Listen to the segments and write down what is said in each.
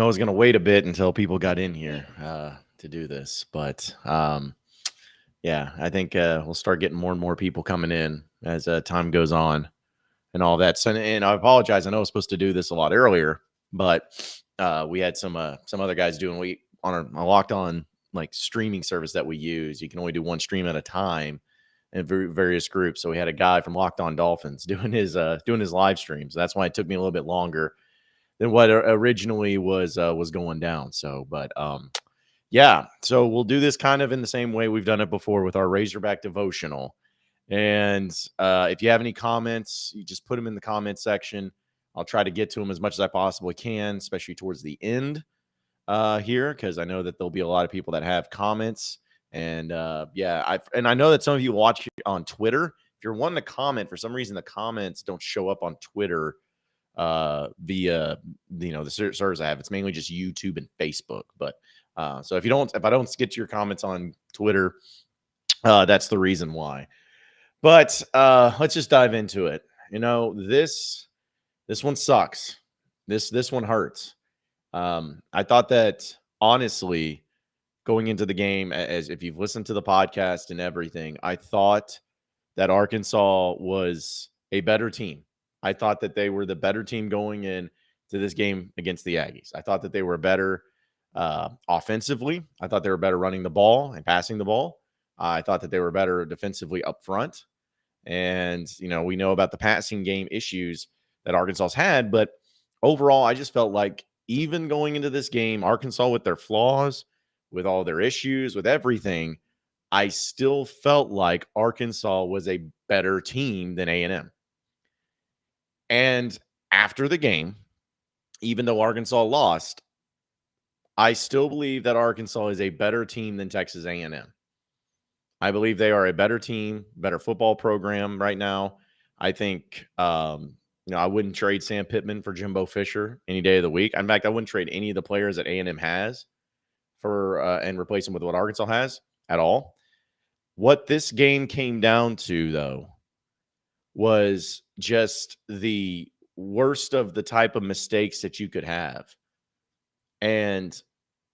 I was going to wait a bit until people got in here to do this, but yeah, I think we'll start getting more and more people coming in as time goes on and all that. So, and I apologize. I know I was supposed to do this a lot earlier, but we had some other guys doing on a locked on like streaming service that we use. You can only do one stream at a time in various groups. So we had a guy from Locked On Dolphins doing his live streams. That's why it took me a little bit longer than what originally was going down. So, but yeah, so we'll do this kind of in the same way we've done it before with our Razorback devotional. And if you have any comments, you just put them in the comment section. I'll try to get to them as much as I possibly can, especially towards the end here, because I know that there'll be a lot of people that have comments. And yeah, I know that some of you watch on Twitter. If you're wanting to comment, for some reason the comments don't show up on Twitter via the servers I have. It's mainly just YouTube and Facebook. But so if I don't get to your comments on Twitter, that's the reason why. But let's just dive into it. This one sucks. This one hurts. I thought that honestly, going into the game, as if you've listened to the podcast and everything, I thought that Arkansas was a better team. I thought that they were the better team going in to this game against the Aggies. I thought that they were better offensively. I thought they were better running the ball and passing the ball. I thought that they were better defensively up front. And, we know about the passing game issues that Arkansas's had. But overall, I just felt like even going into this game, Arkansas with their flaws, with all their issues, with everything, I still felt like Arkansas was a better team than A&M. And after the game, even though Arkansas lost, I still believe that Arkansas is a better team than Texas A&M. I believe they are a better team, better football program right now. I think, I wouldn't trade Sam Pittman for Jimbo Fisher any day of the week. In fact, I wouldn't trade any of the players that A&M has for and replace them with what Arkansas has at all. What this game came down to, though, was just the worst of the type of mistakes that you could have. And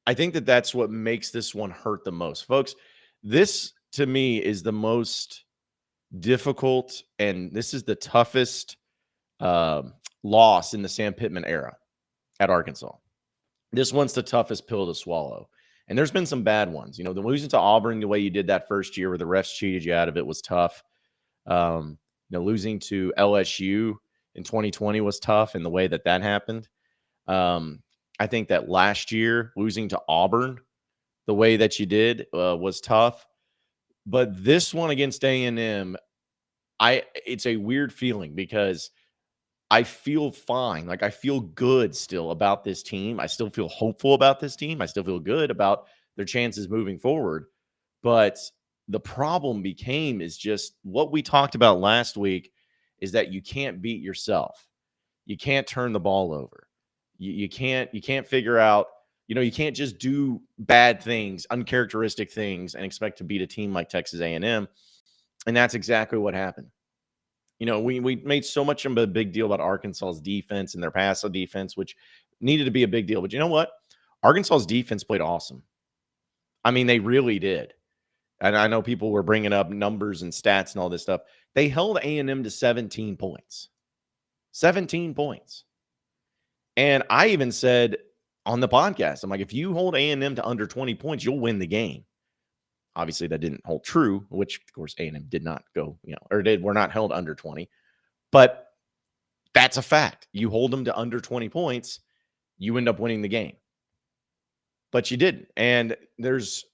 I think that that's what makes this one hurt the most. Folks, this to me is the most difficult, and this is the toughest loss in the Sam Pittman era at Arkansas. This one's the toughest pill to swallow. And there's been some bad ones. The losing to Auburn the way you did that first year where the refs cheated you out of it was tough. Losing to LSU in 2020 was tough in the way that happened. I think that last year, losing to Auburn the way that you did was tough. But this one against A&M, it's a weird feeling because I feel fine. Like, I feel good still about this team. I still feel hopeful about this team. I still feel good about their chances moving forward. But the problem is just what we talked about last week is that you can't beat yourself. You can't turn the ball over. You can't figure out, you can't just do bad things, uncharacteristic things, and expect to beat a team like Texas A&M. And that's exactly what happened. We made so much of a big deal about Arkansas's defense and their passive defense, which needed to be a big deal. But you know what? Arkansas's defense played awesome. I mean, they really did. And I know people were bringing up numbers and stats and all this stuff. They held A&M to 17 points. 17 points. And I even said on the podcast, I'm like, if you hold A&M to under 20 points, you'll win the game. Obviously, that didn't hold true, which, of course, A&M did not go, were not held under 20. But that's a fact. You hold them to under 20 points, you end up winning the game. But you didn't. And there's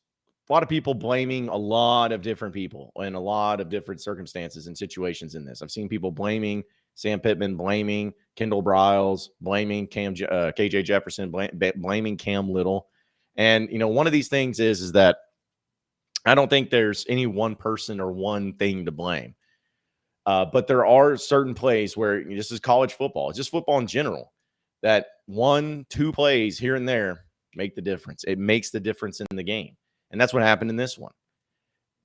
a lot of people blaming a lot of different people in a lot of different circumstances and situations in this. I've seen people blaming Sam Pittman, blaming Kendall Briles, blaming KJ Jefferson, blaming Cam Little. And, one of these things is that I don't think there's any one person or one thing to blame. But there are certain plays where this is college football. It's just football in general, that 1-2 plays here and there make the difference. It makes the difference in the game. And that's what happened in this one.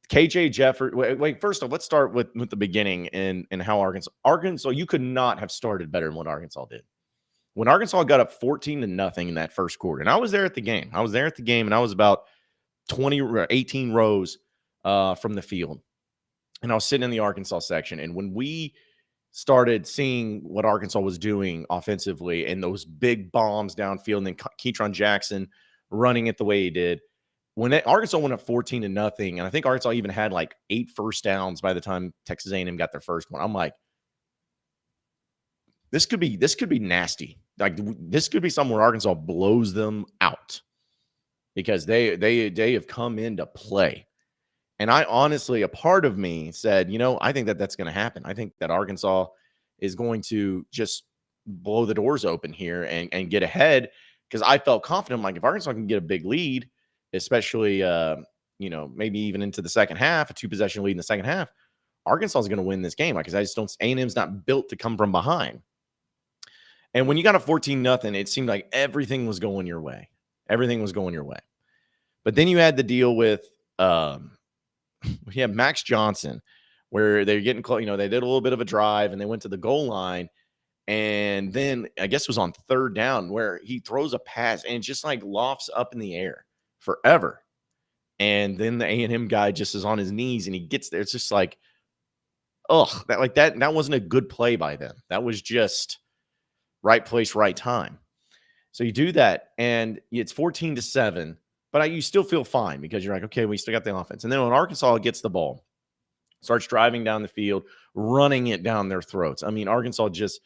KJ Jefferson. Wait, first off, let's start with the beginning and how Arkansas, you could not have started better than what Arkansas did. When Arkansas got up 14-0 in that first quarter, and I was there at the game. And I was about 20 or 18 rows from the field. And I was sitting in the Arkansas section. And when we started seeing what Arkansas was doing offensively and those big bombs downfield, and then Keytron Jackson running it the way he did, when Arkansas went up 14-0, and I think Arkansas even had like 8 first downs by the time Texas A&M got their first one, I'm like, this could be nasty. Like, this could be something where Arkansas blows them out because they have come into play. And I honestly, a part of me said, I think that's going to happen. I think that Arkansas is going to just blow the doors open here and get ahead, because I felt confident. Like, if Arkansas can get a big lead, especially, maybe even into the second half, a 2-possession lead in the second half, Arkansas is going to win this game. Because I just don't, A&M's not built to come from behind. And when you got a 14-0, it seemed like everything was going your way. Everything was going your way. But then you had the deal with, we have Max Johnson, where they're getting close. They did a little bit of a drive and they went to the goal line. And then I guess it was on third down where he throws a pass and it just like lofts up in the air forever. And then the A&M guy just is on his knees and he gets there. It's just like, that wasn't a good play by them. That was just right place, right time. So you do that and it's 14-7, but you still feel fine because you're like, okay, we still got the offense. And then when Arkansas gets the ball, starts driving down the field, running it down their throats. I mean, Arkansas just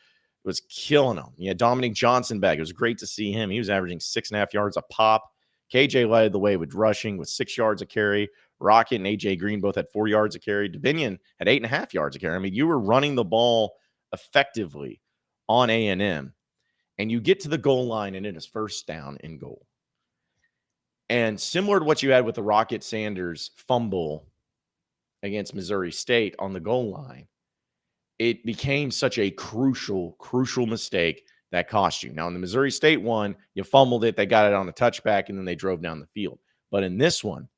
was killing them. Yeah, Dominic Johnson back. It was great to see him. He was averaging 6.5 yards a pop. KJ led the way with rushing with 6 yards a carry. Rocket and AJ Green both had 4 yards a carry. Dominion had 8.5 yards a carry. I mean, you were running the ball effectively on A&M, and you get to the goal line, and it is first down and goal. And similar to what you had with the Rocket Sanders fumble against Missouri State on the goal line, it became such a crucial mistake that cost you. Now, in the Missouri State one, you fumbled it, they got it on a touchback, and then they drove down the field. But in this one,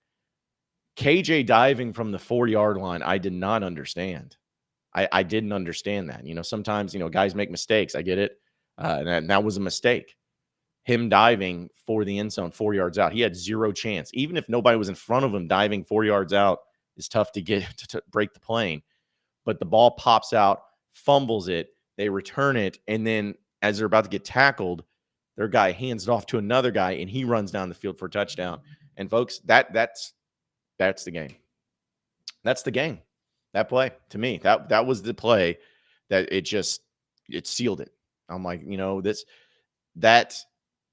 KJ diving from the 4-yard line, I did not understand. I didn't understand that. Sometimes, guys make mistakes. I get it. And that was a mistake. Him diving for the end zone 4 yards out. He had zero chance. Even if nobody was in front of him, diving 4 yards out is tough to get to break the plane. But the ball pops out, fumbles it, they return it, and then as they're about to get tackled, their guy hands it off to another guy, and he runs down the field for a touchdown. And folks, that's the game. That's the game. That play, to me, that was the play that it sealed it. I'm like, that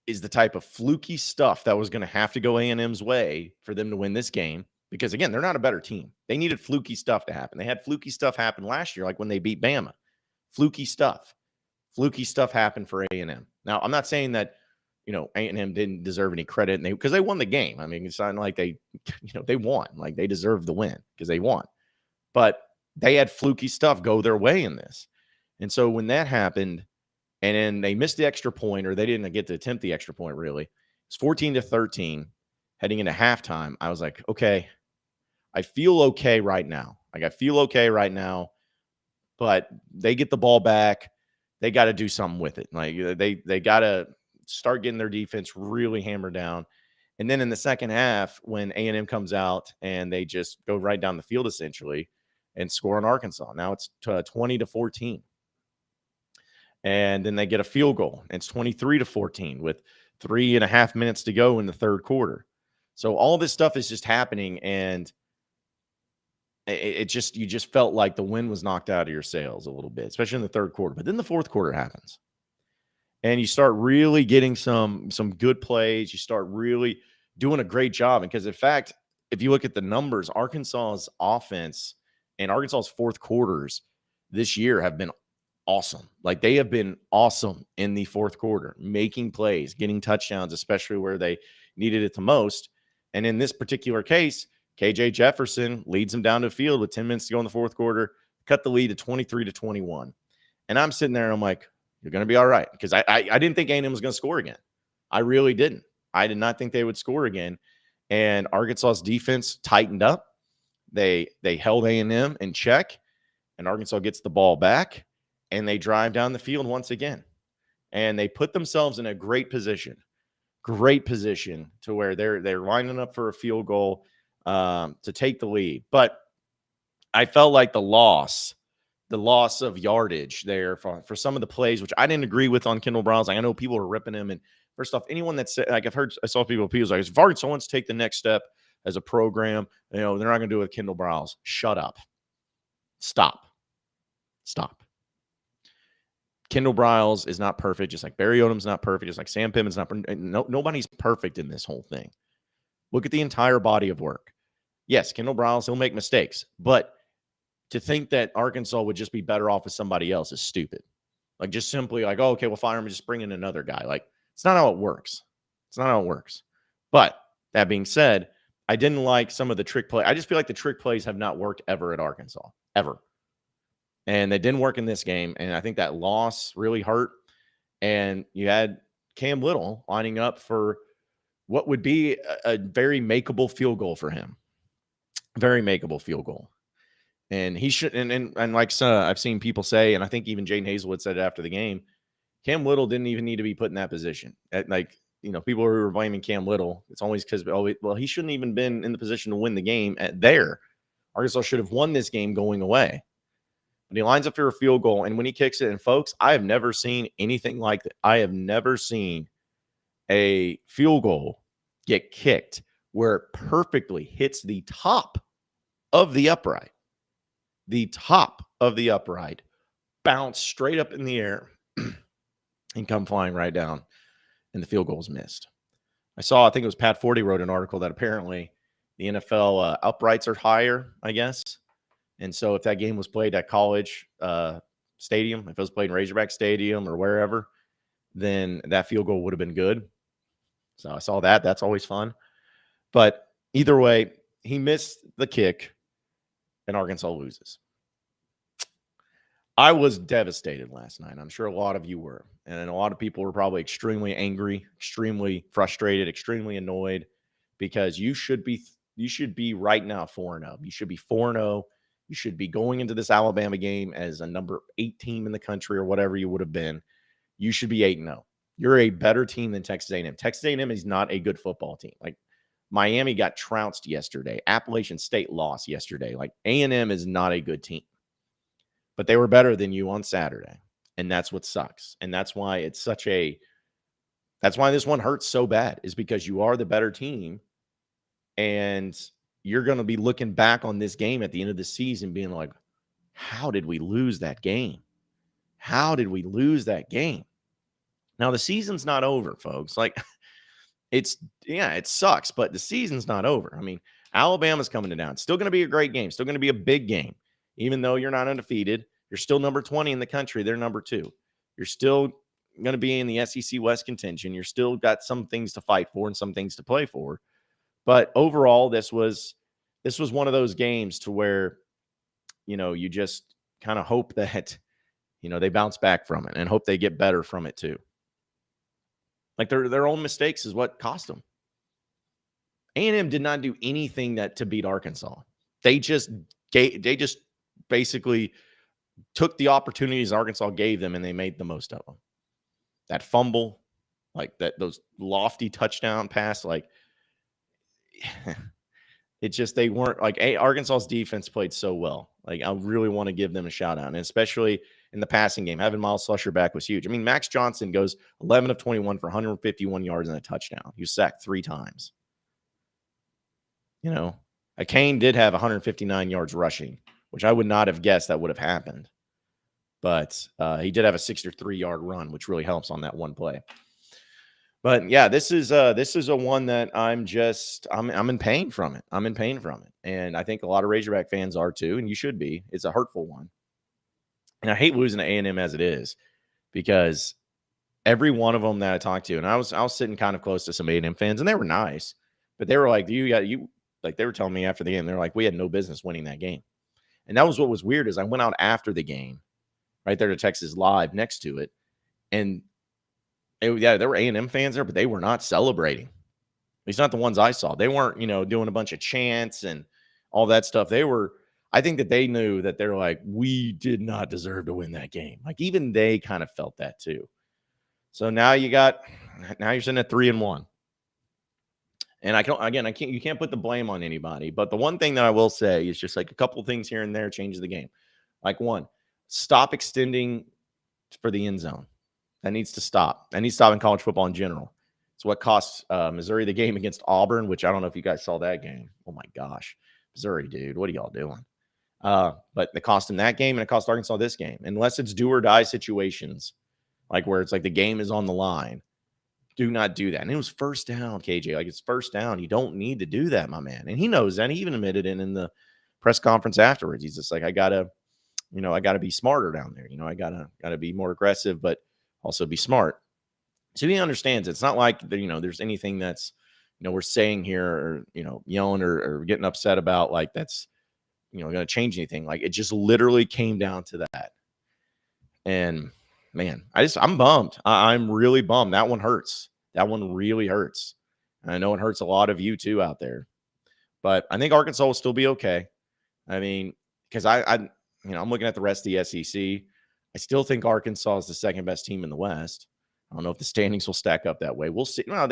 is the type of fluky stuff that was going to have to go A&M's way for them to win this game. Because, again, they're not a better team. They needed fluky stuff to happen. They had fluky stuff happen last year, like when they beat Bama. Fluky stuff. Fluky stuff happened for A&M. Now, I'm not saying that, A&M didn't deserve any credit because they won the game. I mean, it's not like they won. Like, they deserved the win because they won. But they had fluky stuff go their way in this. And so when that happened, and then they missed the extra point, or they didn't get to attempt the extra point, really, it's 14-13 heading into halftime. I was like, okay, I feel okay right now. But they get the ball back. They got to do something with it. Like, they got to start getting their defense really hammered down. And then in the second half, when A&M comes out and they just go right down the field essentially and score on Arkansas. Now it's 20-14. And then they get a field goal. It's 23-14 with 3.5 minutes to go in the third quarter. So all this stuff is just happening, and you just felt like the wind was knocked out of your sails a little bit, especially in the third quarter. But then the fourth quarter happens, and you start really getting some good plays. You start really doing a great job. Because, in fact, if you look at the numbers, Arkansas's offense and Arkansas's fourth quarters this year have been awesome. Like, they have been awesome in the fourth quarter, making plays, getting touchdowns, especially where they needed it the most. And in this particular case, KJ Jefferson leads them down to the field with 10 minutes to go in the fourth quarter, cut the lead to 23-21. And I'm sitting there and I'm like, you're going to be all right. Because I didn't think A&M was going to score again. I really didn't. I did not think they would score again. And Arkansas's defense tightened up. They held A&M in check, and Arkansas gets the ball back, and they drive down the field once again. and they put themselves in a great position to where they're lining up for a field goal to take the lead. But I felt like the loss of yardage there for some of the plays, which I didn't agree with on Kendall Browns. Like, I know people are ripping him. And first off, anyone that's like, I saw people like, if Arkansas wants to take the next step as a program, they're not going to do it with Kendall Browns. Shut up. Stop. Kendall Briles is not perfect, just like Barry Odom's not perfect, just like Sam Pittman's not perfect. Nobody's perfect in this whole thing. Look at the entire body of work. Yes, Kendall Briles, he'll make mistakes, but to think that Arkansas would just be better off with somebody else is stupid. Like, just simply like, oh, okay, we'll fire him and just bring in another guy. Like, it's not how it works. But that being said, I didn't like some of the trick play. I just feel like the trick plays have not worked ever at Arkansas, ever. And they didn't work in this game. And I think that loss really hurt. And you had Cam Little lining up for what would be a very makeable field goal for him. Very makeable field goal. And he should, and like I've seen people say, and I think even Jaden Hazelwood said it after the game, Cam Little didn't even need to be put in that position. People who were blaming Cam Little, it's always because, well, he shouldn't even been in the position to win the game there. Arkansas should have won this game going away. But he lines up for a field goal, and when he kicks it, and folks, I have never seen anything like that. I have never seen a field goal get kicked where it perfectly hits the top of the upright. The top of the upright, bounce straight up in the air and come flying right down, and the field goal is missed. I think it was Pat Forty wrote an article that apparently the NFL uprights are higher, I guess. And so if that game was played at college stadium, if it was played in Razorback Stadium or wherever, then that field goal would have been good. So I saw that. That's always fun. But either way, he missed the kick, and Arkansas loses. I was devastated last night. I'm sure a lot of you were. And a lot of people were probably extremely angry, extremely frustrated, extremely annoyed, because you should be right now 4-0. You should be 4-0. You should be going into this Alabama game as a number 8 team in the country or whatever you would have been. You should be 8-0. You're a better team than Texas A&M. Texas A&M is not a good football team. Like, Miami got trounced yesterday. Appalachian State lost yesterday. Like, A&M is not a good team. But they were better than you on Saturday. And that's what sucks. And that's why that's why this one hurts so bad, is because you are the better team. And you're going to be looking back on this game at the end of the season being like, how did we lose that game? How did we lose that game? Now, the season's not over, folks. Like, it sucks, but the season's not over. I mean, Alabama's coming to town. It's still going to be a great game. Still going to be a big game. Even though you're not undefeated, you're still number 20 in the country. They're number 2. You're still going to be in the SEC West contention. You're still got some things to fight for and some things to play for. But overall, this was one of those games to where, you just kind of hope that, they bounce back from it and hope they get better from it too. Like, their own mistakes is what cost them. A&M did not do anything to beat Arkansas. They just basically took the opportunities Arkansas gave them and they made the most of them. That fumble, like those lofty touchdown pass, like they weren't like Arkansas's defense played so well. Like, I really want to give them a shout out. And especially in the passing game, having Miles Slusher back was huge. I mean, Max Johnson goes 11 of 21 for 151 yards and a touchdown. He was sacked 3 times. Kane did have 159 yards rushing, which I would not have guessed that would have happened. But he did have a 63-yard run, which really helps on that one play. But yeah, this is a one that I'm in pain from it. I'm in pain from it. And I think a lot of Razorback fans are too, and you should be. It's a hurtful one. And I hate losing to A&M as it is, because every one of them that I talked to, and I was sitting kind of close to some A&M fans, and they were nice, but they were like, they were telling me after the game, they're like, we had no business winning that game. And that was what was weird, is I went out after the game, right there to Texas Live next to it, and there were A&M fans there, but they were not celebrating. At least not the ones I saw. They weren't, doing a bunch of chants and all that stuff. I think that they knew that they're like, we did not deserve to win that game. Like, even they kind of felt that too. So now you're sitting at 3-1. And you can't put the blame on anybody. But the one thing that I will say is just like a couple of things here and there changes the game. Like one, stop extending for the end zone. That needs to stop. That needs to stop in college football in general. It's what cost Missouri the game against Auburn, which I don't know if you guys saw that game. Oh my gosh. Missouri, dude, what are y'all doing? But it cost them that game and it cost Arkansas this game. Unless it's do or die situations, like where it's like the game is on the line. Do not do that. And it was first down, KJ. Like it's first down. You don't need to do that, my man. And he knows that. He even admitted it in the press conference afterwards. He's just like, I gotta be smarter down there. I gotta be more aggressive, but also be smart. So he understands it's not like there's anything that's we're saying here or yelling or getting upset about like that's going to change anything. Like it just literally came down to that. And man, I'm bummed. I'm really bummed. That one hurts. That one really hurts. And I know it hurts a lot of you too out there. But I think Arkansas will still be okay. I mean, because I'm looking at the rest of the SEC. I still think Arkansas is the second best team in the West. I don't know if the standings will stack up that way. We'll see. Well,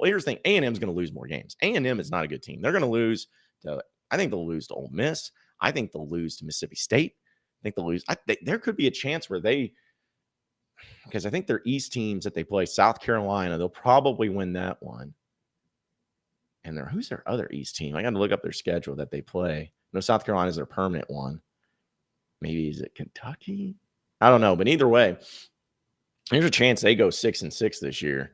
here's the thing. A&M is going to lose more games. A&M is not a good team. They're going to lose I think they'll lose to Ole Miss. I think they'll lose to Mississippi State. I think they'll lose. There could be a chance where because I think their East teams that they play, South Carolina, they'll probably win that one. And who's their other East team? I got to look up their schedule that they play. No, South Carolina is their permanent one. Maybe is it Kentucky? I don't know, but either way, there's a chance they go 6-6 this year,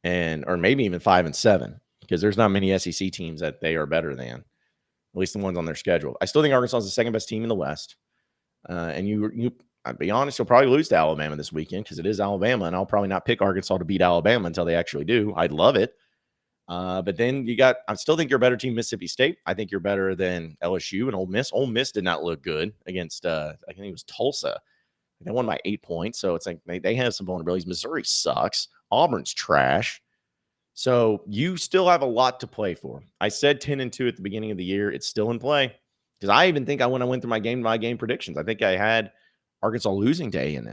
or maybe even 5-7, because there's not many SEC teams that they are better than, at least the ones on their schedule. I still think Arkansas is the second best team in the West, and I'd be honest, you'll probably lose to Alabama this weekend because it is Alabama, and I'll probably not pick Arkansas to beat Alabama until they actually do. I'd love it. But then I still think you're a better team, Mississippi State. I think you're better than LSU and Ole Miss. Ole Miss did not look good against, I think it was Tulsa. They won by 8 points. So it's like they have some vulnerabilities. Missouri sucks. Auburn's trash. So you still have a lot to play for. I said 10-2 at the beginning of the year. It's still in play. Because I even think when I went through my game predictions, I think I had Arkansas losing to A&M.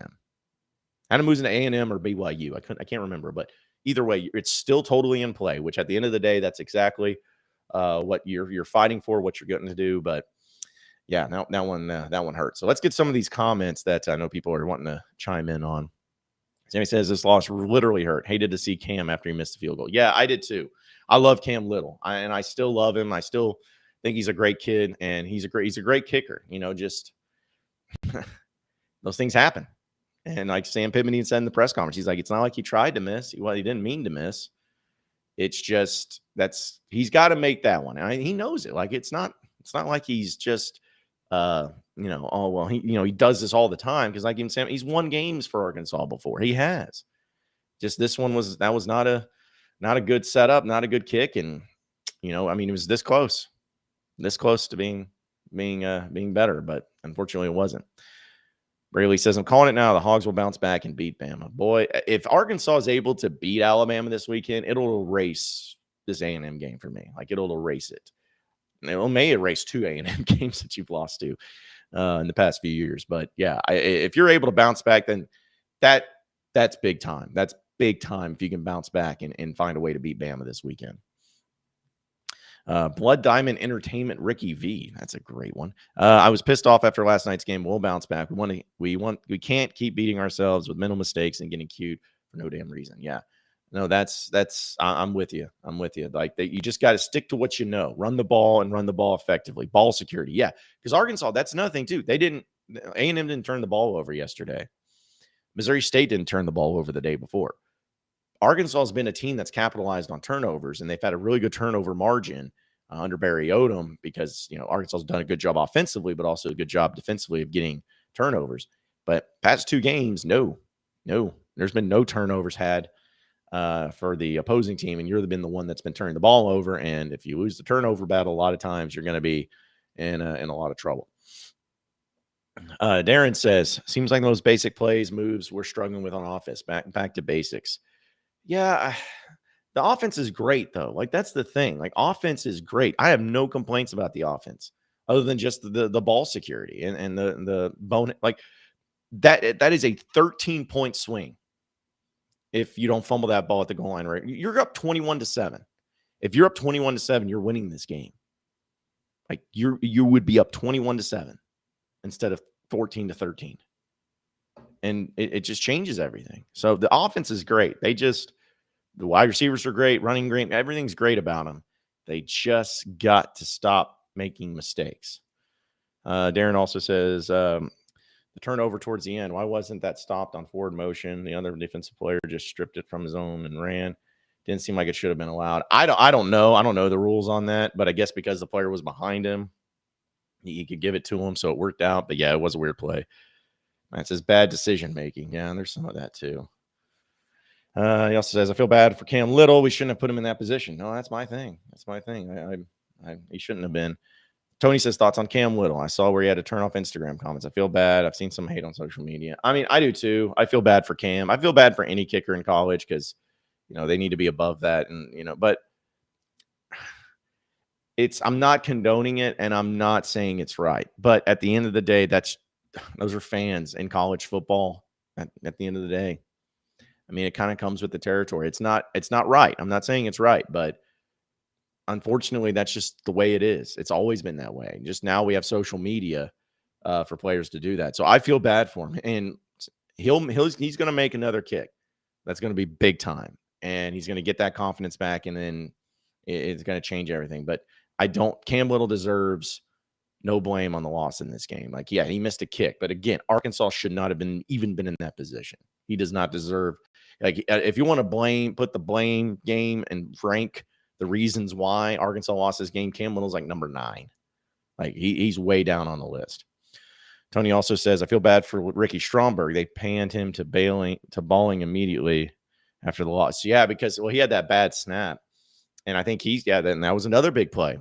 I had them losing to A&M or BYU. I can't remember, but either way, it's still totally in play, which at the end of the day, that's exactly what you're fighting for, what you're getting to do. But yeah, that one hurts. So let's get some of these comments that I know people are wanting to chime in on. Sammy says this loss literally hurt. Hated to see Cam after he missed the field goal. Yeah, I did too. I love Cam Little, and I still love him. I still think he's a great kid, and he's a great kicker. Just those things happen. And like Sam Pittman said in the press conference, he's like, it's not like he tried to miss. Well, he didn't mean to miss. It's just he's got to make that one. And he knows it. Like it's not like he's just oh well, he does this all the time because like even Sam, he's won games for Arkansas before. He has. Just this one was not a good setup, not a good kick, and it was this close to being better, but unfortunately it wasn't. Braley says, I'm calling it now. The Hogs will bounce back and beat Bama. Boy, if Arkansas is able to beat Alabama this weekend, it'll erase this A&M game for me. Like, it'll erase it. It may erase 2 A&M games that you've lost to in the past few years. But, yeah, if you're able to bounce back, then that's big time. That's big time if you can bounce back and find a way to beat Bama this weekend. Blood Diamond Entertainment, Ricky V. That's a great one. I was pissed off after last night's game. We'll bounce back. We can't keep beating ourselves with mental mistakes and getting cute for no damn reason. Yeah, no, I'm with you. I'm with you. Like you just got to stick to what you know. Run the ball and run the ball effectively. Ball security. Yeah, because Arkansas, that's another thing too. A&M didn't turn the ball over yesterday. Missouri State didn't turn the ball over the day before. Arkansas has been a team that's capitalized on turnovers, and they've had a really good turnover margin under Barry Odom because, Arkansas has done a good job offensively, but also a good job defensively of getting turnovers. But past 2 games, no, there's been no turnovers had for the opposing team, and you've been the one that's been turning the ball over. And if you lose the turnover battle, a lot of times you're going to be in a lot of trouble. Darren says, seems like those basic plays, moves we're struggling with on offense. Back to basics. Yeah, the offense is great, though. Like, that's the thing. Like, offense is great. I have no complaints about the offense other than just the ball security and the bonus. Like, that is a 13-point swing. if you don't fumble that ball at the goal line, right? You're up 21-7. If you're up 21-7, you're winning this game. Like you would be up 21-7 instead of 14-13. And it just changes everything. So the offense is great. The wide receivers are great, running great, everything's great about them. They just got to stop making mistakes. Darren also says the turnover towards the end. Why wasn't that stopped on forward motion? The other defensive player just stripped it from his own and ran. Didn't seem like it should have been allowed. I don't know. I don't know the rules on that, but I guess because the player was behind him, he could give it to him, so it worked out. But yeah, it was a weird play. That says bad decision making. Yeah, there's some of that too. He also says, I feel bad for Cam Little. We shouldn't have put him in that position. No, that's my thing. He shouldn't have been. Tony says, thoughts on Cam Little. I saw where he had to turn off Instagram comments. I feel bad. I've seen some hate on social media. I mean, I do too. I feel bad for Cam. I feel bad for any kicker in college because, they need to be above that. And, but I'm not condoning it and I'm not saying it's right. But at the end of the day, those are fans in college football at the end of the day. I mean, it kind of comes with the territory. It's not right. I'm not saying it's right, but unfortunately, that's just the way it is. It's always been that way. Just now we have social media for players to do that. So I feel bad for him. And he's going to make another kick. That's going to be big time. And he's going to get that confidence back. And then it's going to change everything. But Cam Little deserves no blame on the loss in this game. Like, yeah, he missed a kick. But again, Arkansas should not have even been in that position. He does not deserve. Like, if you want to put the blame game and rank the reasons why Arkansas lost this game, Cam Little's like number 9. Like, he's way down on the list. Tony also says, I feel bad for Ricky Stromberg. They panned him to balling immediately after the loss. Yeah, because, he had that bad snap. And I think then that was another big play.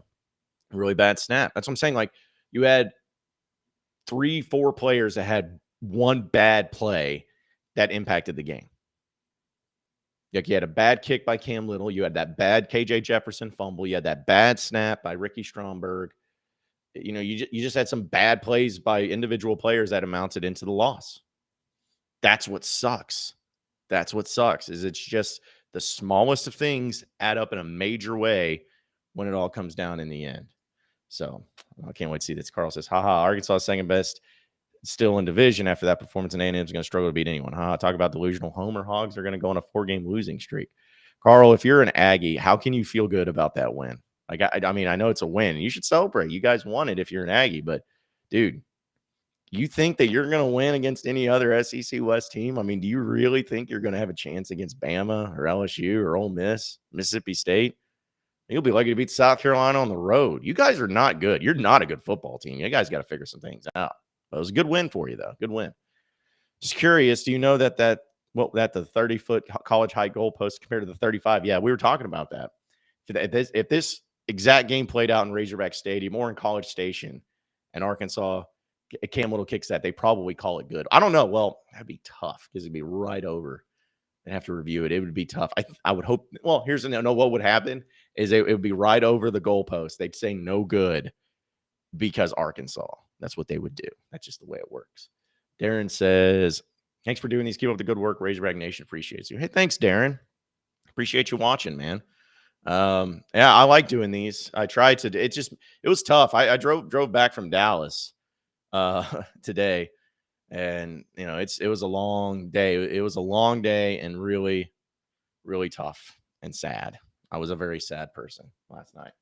Really bad snap. That's what I'm saying. Like, you had 3-4 players that had one bad play that impacted the game. Like, you had a bad kick by Cam Little. You had that bad KJ Jefferson fumble. You had that bad snap by Ricky Stromberg. You just had some bad plays by individual players that amounted into the loss. That's what sucks. Is it's just the smallest of things add up in a major way when it all comes down in the end. So I can't wait to see this. Carl says, haha, Arkansas second best still in division after that performance, and A&M is going to struggle to beat anyone. Talk about delusional homer. Hogs are going to go on a 4-game losing streak. Carl, if you're an Aggie, how can you feel good about that win? Like, I mean, I know it's a win. You should celebrate. You guys won it if you're an Aggie, but dude, you think that you're going to win against any other SEC West team? I mean, do you really think you're going to have a chance against Bama or LSU or Ole Miss, Mississippi State? You'll be lucky to beat South Carolina on the road. You guys are not good. You're not a good football team. You guys got to figure some things out. But it was a good win for you, though. Good win. Just curious, do you know that the 30-foot college height goalpost compared to the 35? Yeah, we were talking about that. If this exact game played out in Razorback Stadium or in College Station and Arkansas, Cam Little kicks that, they probably call it good. I don't know. Well, that'd be tough because it'd be right over. They'd have to review it. It would be tough. I would hope. Well, what would happen is it would be right over the goalpost. They'd say no good because Arkansas. That's what they would do. That's just the way it works. Darren says, thanks for doing these. Keep up the good work. Razorback Nation appreciates you. Hey, thanks, Darren. Appreciate you watching, man. Yeah, I like doing these. I tried to. It was tough. I drove back from Dallas today, and it was a long day. It was a long day and really, really tough and sad. I was a very sad person last night.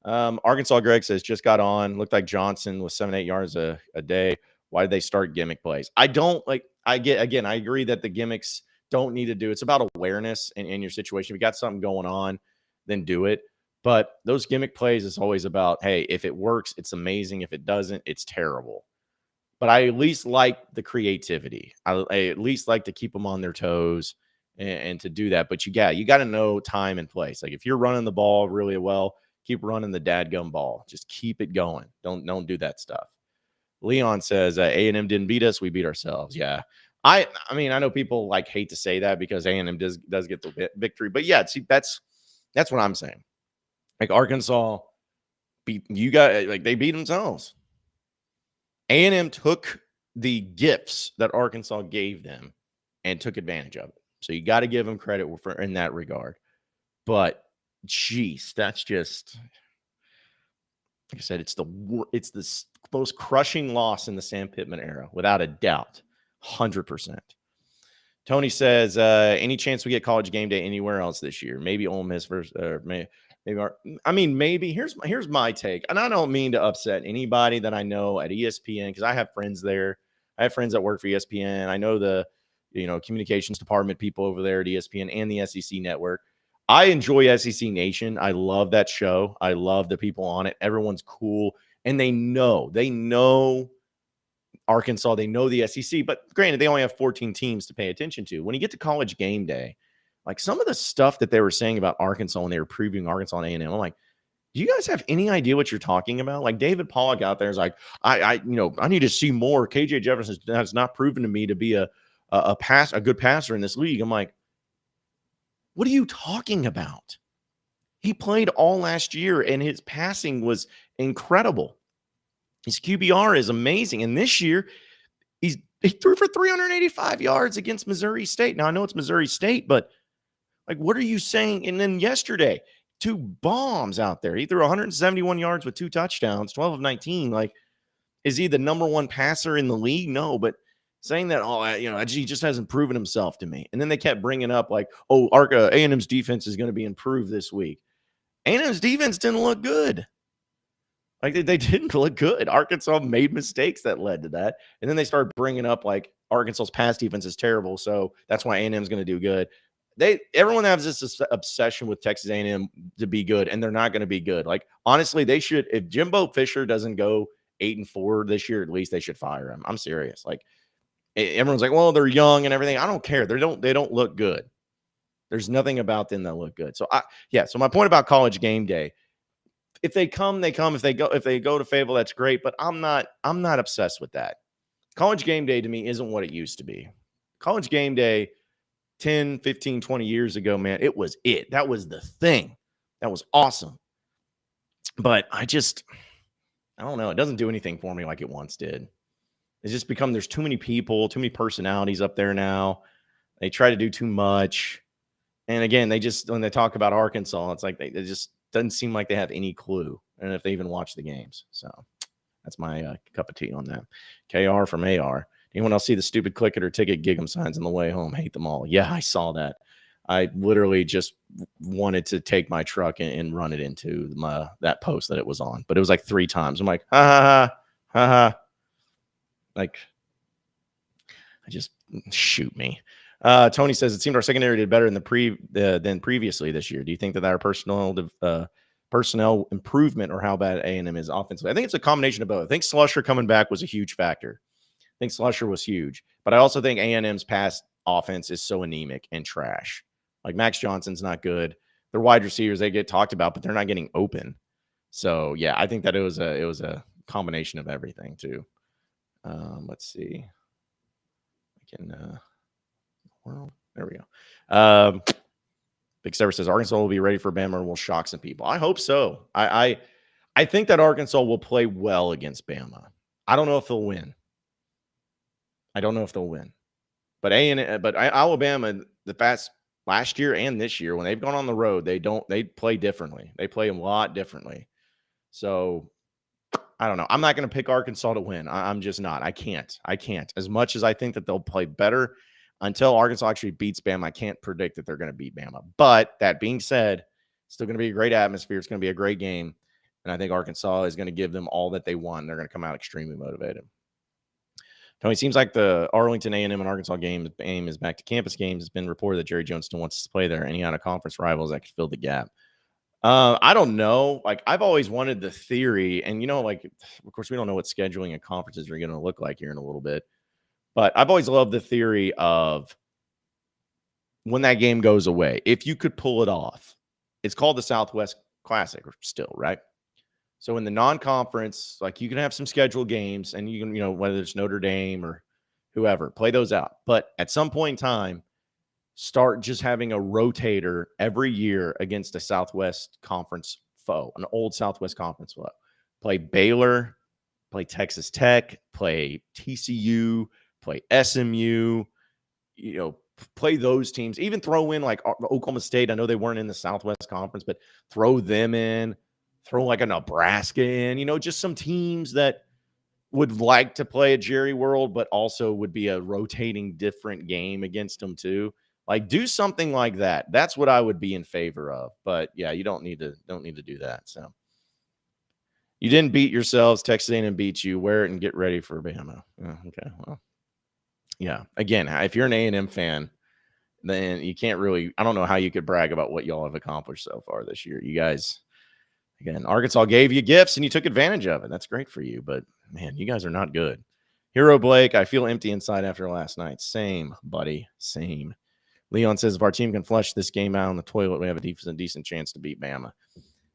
Arkansas Greg says, just got on. Looked like Johnson was 7-8 yards a day. Why did they start gimmick plays? I agree that the gimmicks don't need to do. It's about awareness in your situation. If you got something going on, then do it. But those gimmick plays is always about, hey, if it works, it's amazing. If it doesn't, it's terrible. But I at least like the creativity. I at least like to keep them on their toes and to do that. But you got to know time and place. Like, if you're running the ball really well, keep running the dadgum ball. Just keep it going. Don't do that stuff. Leon says, A&M didn't beat us. We beat ourselves. Yeah. I mean, I know people hate to say that because A&M does get the victory. But yeah, see, that's what I'm saying. Like, Arkansas beat you guys. Like, they beat themselves. A&M took the gifts that Arkansas gave them and took advantage of it. So you got to give them credit for in that regard. But geez, that's just like I said, it's the most crushing loss in the Sam Pittman era, without a doubt, 100%. Tony says, any chance we get College Game Day anywhere else this year? Maybe Ole Miss versus, maybe. Here's my take, and I don't mean to upset anybody that I know at ESPN because I have friends there. I have friends that work for ESPN. I know the communications department people over there at ESPN and the SEC network. I enjoy SEC Nation. I love that show. I love the people on it. Everyone's cool, and they know Arkansas, they know the SEC, but granted, they only have 14 teams to pay attention to. When you get to College Game Day, like some of the stuff that they were saying about Arkansas when they were previewing Arkansas and A&M, I'm like, do you guys have any idea what you're talking about? Like David Pollock out there is like, I need to see more. KJ Jefferson has not proven to me to be a good passer in this league. I'm like, what are you talking about? He played all last year and his passing was incredible. His QBR is amazing. And this year, he threw for 385 yards against Missouri State. Now, I know it's Missouri State, but like, what are you saying? And then yesterday, 2 bombs out there. He threw 171 yards with 2 touchdowns, 12 of 19. Like, is he the number 1 passer in the league? No, but saying that, he just hasn't proven himself to me. And then they kept bringing up like, A&M's defense is going to be improved this week. A&M's defense didn't look good. Like they didn't look good. Arkansas made mistakes that led to that. And then they started bringing up like Arkansas's pass defense is terrible. So that's why A&M is going to do good. Everyone has this obsession with Texas A&M to be good, and they're not going to be good. Like, honestly, they should, if Jimbo Fisher doesn't go 8-4 this year, at least they should fire him. I'm serious. Like, everyone's like, well, they're young and everything. I don't care. They don't look good. There's nothing about them that look good. So so my point about College Game Day, if they come, they come. If they go to Fayetteville, that's great. But I'm not obsessed with that. College Game Day to me isn't what it used to be. College Game Day 10, 15, 20 years ago, man, it was it. That was the thing. That was awesome. But I don't know. It doesn't do anything for me like it once did. It's just become, there's too many people, too many personalities up there now. They try to do too much. And again, when they talk about Arkansas, it's like it just doesn't seem like they have any clue. And if they even watch the games. So that's my cup of tea on that. KR from AR. Anyone else see the stupid click it or ticket gig 'em signs on the way home? Hate them all. Yeah, I saw that. I literally just wanted to take my truck and run it into that post that it was on. But it was like 3 times. I'm like, ha, ha, ha, ha, ha. Like, I just shoot me. Tony says, it seemed our secondary did better than previously this year. Do you think that our personnel improvement or how bad A&M is offensively? I think it's a combination of both. I think Slusher coming back was a huge factor. I think Slusher was huge. But I also think A&M's pass offense is so anemic and trash. Like Max Johnson's not good. Their wide receivers, they get talked about, but they're not getting open. So, yeah, I think that it was a combination of everything, too. Let's see. There we go. Big Sever says Arkansas will be ready for Bama and will shock some people. I hope so. I think that Arkansas will play well against Bama. I don't know if they'll win. But Alabama, last year and this year, when they've gone on the road, they play differently. They play a lot differently. So I don't know. I'm not going to pick Arkansas to win. I'm just not. I can't. As much as I think that they'll play better, until Arkansas actually beats Bama, I can't predict that they're going to beat Bama. But that being said, it's still going to be a great atmosphere. It's going to be a great game. And I think Arkansas is going to give them all that they want. They're going to come out extremely motivated. Tony, seems like the Arlington A&M and Arkansas game aim is back to campus games. It's been reported that Jerry Jones still wants to play there. Any out-of-conference rivals that could fill the gap? I don't know. Like, I've always wanted the theory, and like, of course, we don't know what scheduling and conferences are going to look like here in a little bit. But I've always loved the theory of when that game goes away, if you could pull it off. It's called the Southwest Classic still, right? So in the non-conference, like, you can have some scheduled games, and you can, whether it's Notre Dame or whoever, play those out. But at some point in time, start just having a rotator every year against a Southwest Conference foe, an old Southwest Conference foe. Play Baylor, play Texas Tech, play TCU, play SMU, play those teams. Even throw in like Oklahoma State. I know they weren't in the Southwest Conference, but throw them in. Throw like a Nebraska in. Just some teams that would like to play a Jerry World, but also would be a rotating different game against them too. Like do something like that. That's what I would be in favor of. But yeah, you don't need to do that. So you didn't beat yourselves. Texas A&M beat you. Wear it and get ready for Bama. Oh, okay, well, yeah. Again, if you're an A&M fan, then you can't really. I don't know how you could brag about what y'all have accomplished so far this year. You guys, again, Arkansas gave you gifts and you took advantage of it. That's great for you, but man, you guys are not good. Hero Blake, I feel empty inside after last night. Same, buddy. Same. Leon says, if our team can flush this game out on the toilet, we have a decent chance to beat Bama.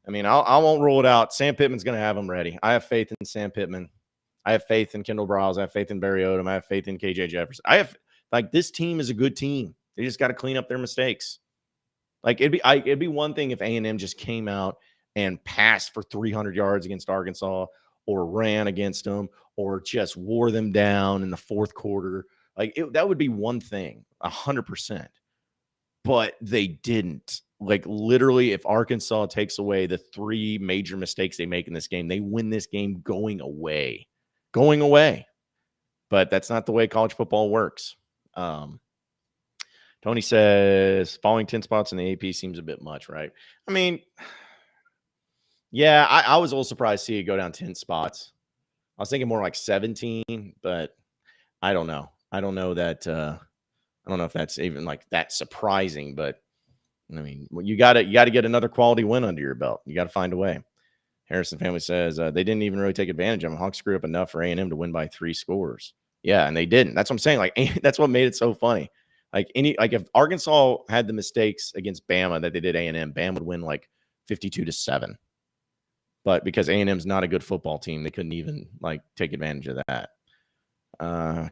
I mean, I won't rule it out. Sam Pittman's going to have them ready. I have faith in Sam Pittman. I have faith in Kendall Briles. I have faith in Barry Odom. I have faith in KJ Jefferson. This team is a good team. They just got to clean up their mistakes. Like it'd be one thing if A&M just came out and passed for 300 yards against Arkansas, or ran against them, or just wore them down in the fourth quarter. That would be one thing, 100%. But they didn't. Like literally, if Arkansas takes away the 3 major mistakes they make in this game, they win this game going away. But that's not the way college football works. Tony says falling 10 spots in the AP seems a bit much, right? I mean, yeah, I was a little surprised to see it go down 10 spots. I was thinking more like 17, but I don't know. I don't know that. I don't know if that's even like that surprising, but I mean, you got to get another quality win under your belt. You got to find a way. Harrison family says they didn't even really take advantage of them. Hawks screwed up enough for A&M to win by 3 scores. Yeah, and they didn't. That's what I'm saying. Like that's what made it so funny. If Arkansas had the mistakes against Bama that they did A&M, Bama would win like 52-7. But because A&M's not a good football team, they couldn't even like take advantage of that.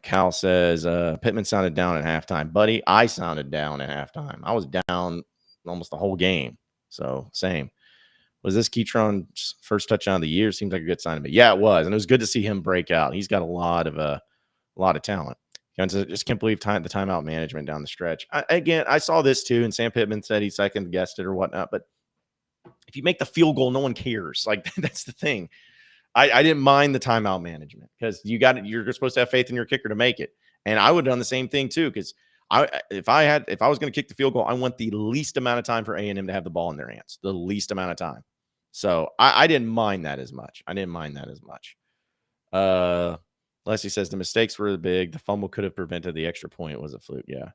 Cal says Pittman sounded down at halftime. Buddy, I sounded down at halftime. I was down almost the whole game. So same. Was this Keytron's first touchdown of the year? Seems like a good sign of it. Yeah, it was. And it was good to see him break out. He's got a lot of talent. Just can't believe the timeout management down the stretch. I saw this too, and Sam Pittman said he second guessed it or whatnot. But if you make the field goal, no one cares. Like that's the thing. I didn't mind the timeout management because you're supposed to have faith in your kicker to make it. And I would have done the same thing too, because if I was going to kick the field goal, I want the least amount of time for A&M to have the ball in their hands, the least amount of time. So I didn't mind that as much. Leslie says the mistakes were big. The fumble could have prevented the extra point. It was a fluke. Yeah.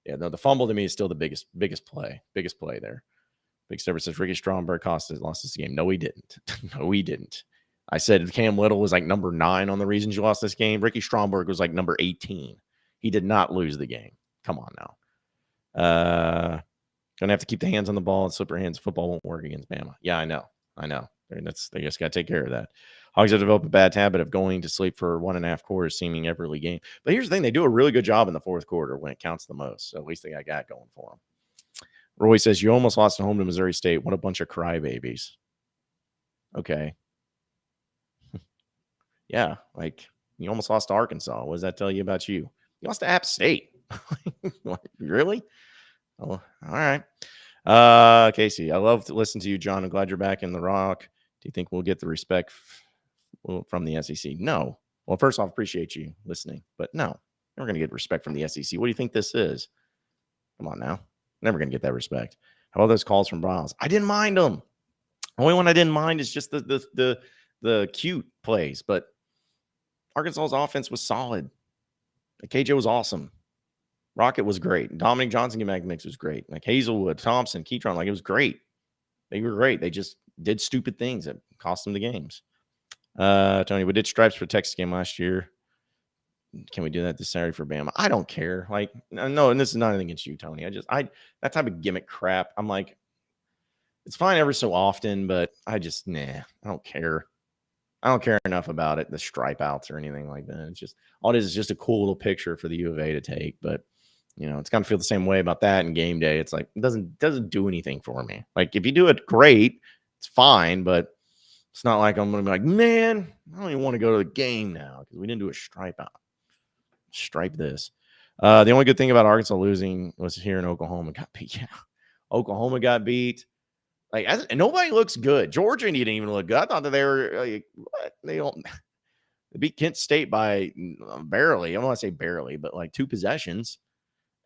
No, the fumble to me is still the biggest play there. Big Stepper says Ricky Stromberg lost this game. No, he didn't. No, he didn't. I said Cam Little was like number 9 on the reasons you lost this game. Ricky Stromberg was like number 18. He did not lose the game. Come on now. Gonna have to keep the hands on the ball and slippery hands. Football won't work against Bama. Yeah, I know. They just got to take care of that. Hogs have developed a bad habit of going to sleep for 1.5 quarters, seeming every game. But here's the thing: they do a really good job in the fourth quarter when it counts the most. So at least they got going for them. Roy says you almost lost at home to Missouri State. What a bunch of crybabies. Okay. Yeah, like you almost lost to Arkansas. What does that tell you about you? You lost to App State. Really? Oh, all right. Casey, I love to listen to you, John. I'm glad you're back in the Rock. Do you think we'll get the respect from the SEC? No. Well, first off, appreciate you listening, but no, never going to get respect from the SEC. What do you think this is? Come on now. Never going to get that respect. How about those calls from Browns? I didn't mind them. Only one I didn't mind is just the cute plays, but Arkansas's offense was solid. KJ was awesome. Rocket was great. Dominic Johnson getting back in the mix was great. Like Hazelwood, Thompson, Keytron, like it was great. They were great. They just did stupid things that cost them the games. Tony, we did stripes for Texas game last year. Can we do that this Saturday for Bama? I don't care. Like, no, and this is not anything against you, Tony. That type of gimmick crap. I'm like, it's fine every so often, but I don't care. I don't care enough about it, the stripe outs or anything like that. It's just all it is just a cool little picture for the U of A to take. But it's gonna feel the same way about that in game day. It's like it doesn't do anything for me. Like if you do it great, it's fine, but it's not like I'm gonna be like, man, I don't even want to go to the game now because we didn't do a stripe out. Stripe this. The only good thing about Arkansas losing was here in Oklahoma got beat. Yeah, Oklahoma got beat. Like, and nobody looks good. Georgia didn't even look good. I thought that they were like, what? They don't. They beat Kent State by barely. I don't want to say barely, but like 2 possessions.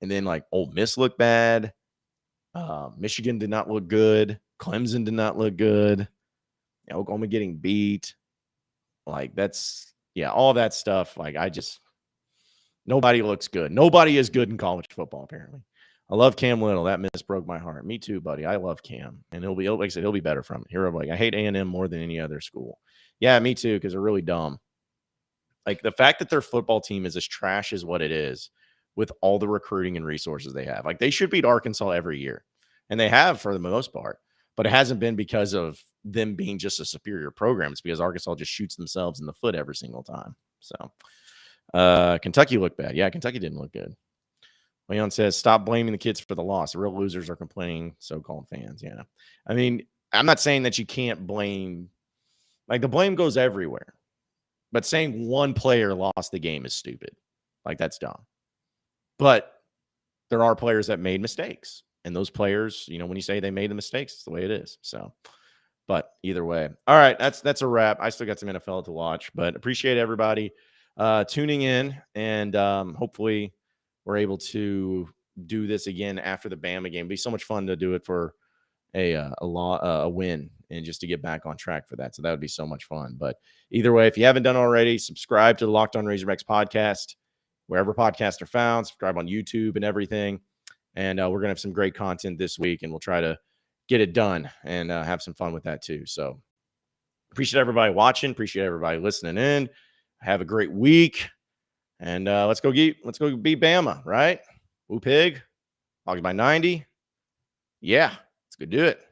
And then like Ole Miss looked bad. Michigan did not look good. Clemson did not look good. Oklahoma getting beat. Like all that stuff. Like nobody looks good. Nobody is good in college football, apparently. I love Cam Little. That miss broke my heart. Me too, buddy. I love Cam. And like I said, he'll be better from it. Here I'm like, I hate A&M more than any other school. Yeah, me too, because they're really dumb. Like the fact that their football team is as trash as what it is with all the recruiting and resources they have. Like they should beat Arkansas every year. And they have for the most part. But it hasn't been because of them being just a superior program. It's because Arkansas just shoots themselves in the foot every single time. So Kentucky looked bad. Yeah, Kentucky didn't look good. Leon says, stop blaming the kids for the loss. The real losers are complaining, so-called fans. Yeah. I mean, I'm not saying that you can't blame. Like, the blame goes everywhere. But saying one player lost the game is stupid. Like, that's dumb. But there are players that made mistakes. And those players, when you say they made the mistakes, it's the way it is. So, but either way. All right, that's a wrap. I still got some NFL to watch. But appreciate everybody tuning in. And hopefully we're able to do this again after the Bama game. It'd be so much fun to do it for a win and just to get back on track for that. So that would be so much fun. But either way, if you haven't done already, subscribe to the Locked On Razorbacks podcast, wherever podcasts are found. Subscribe on YouTube and everything. And we're going to have some great content this week, and we'll try to get it done and have some fun with that too. So appreciate everybody watching. Appreciate everybody listening in. Have a great week. And let's go beat Bama, right? Woo pig. Hogs by 90. Yeah, let's go do it.